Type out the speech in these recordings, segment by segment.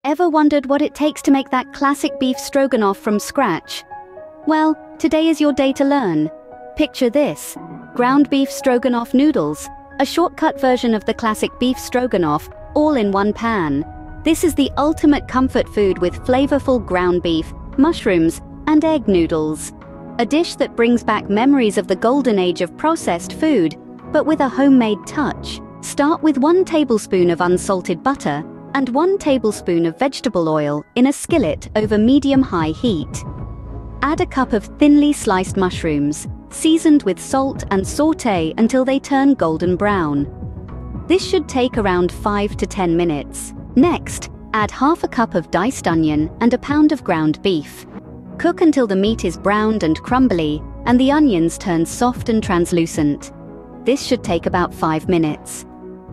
Ever wondered what it takes to make that classic beef stroganoff from scratch? Well, today is your day to learn. Picture this: ground beef stroganoff noodles, a shortcut version of the classic beef stroganoff, all in one pan. This is the ultimate comfort food with flavorful ground beef, mushrooms, and egg noodles. A dish that brings back memories of the golden age of processed food, but with a homemade touch. Start with 1 tablespoon of unsalted butter and 1 tablespoon of vegetable oil in a skillet over medium-high heat. Add a cup of thinly sliced mushrooms, seasoned with salt, and sauté until they turn golden brown. This should take around 5 to 10 minutes. Next, add half a cup of diced onion and a pound of ground beef. Cook until the meat is browned and crumbly, and the onions turn soft and translucent. This should take about 5 minutes.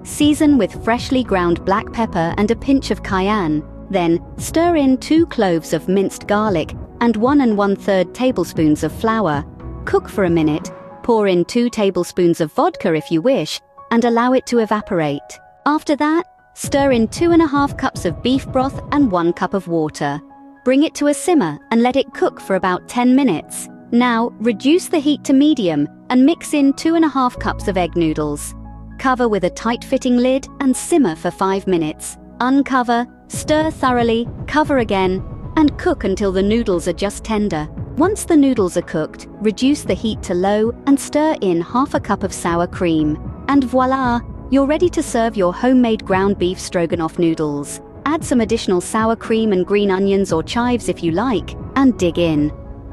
Season with freshly ground black pepper and a pinch of cayenne. Then, stir in 2 cloves of minced garlic and 1 1/3 tablespoons of flour. Cook for a minute, pour in 2 tablespoons of vodka if you wish, and allow it to evaporate. After that, stir in 2½ cups of beef broth and 1 cup of water. Bring it to a simmer and let it cook for about 10 minutes. Now, reduce the heat to medium and mix in 2½ cups of egg noodles. Cover with a tight-fitting lid and simmer for 5 minutes. Uncover, stir thoroughly, cover again, and cook until the noodles are just tender. Once the noodles are cooked, reduce the heat to low and stir in ½ cup of sour cream. And voila, you're ready to serve your homemade ground beef stroganoff noodles. Add some additional sour cream and green onions or chives if you like, and dig in.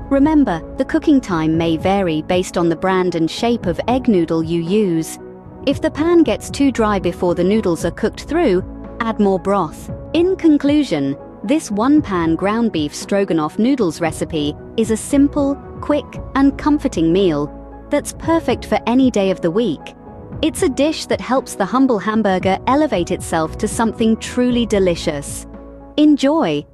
Remember, the cooking time may vary based on the brand and shape of egg noodle you use. If the pan gets too dry before the noodles are cooked through, add more broth. In conclusion, this one-pan ground beef stroganoff noodles recipe is a simple, quick, and comforting meal that's perfect for any day of the week. It's a dish that helps the humble hamburger elevate itself to something truly delicious. Enjoy!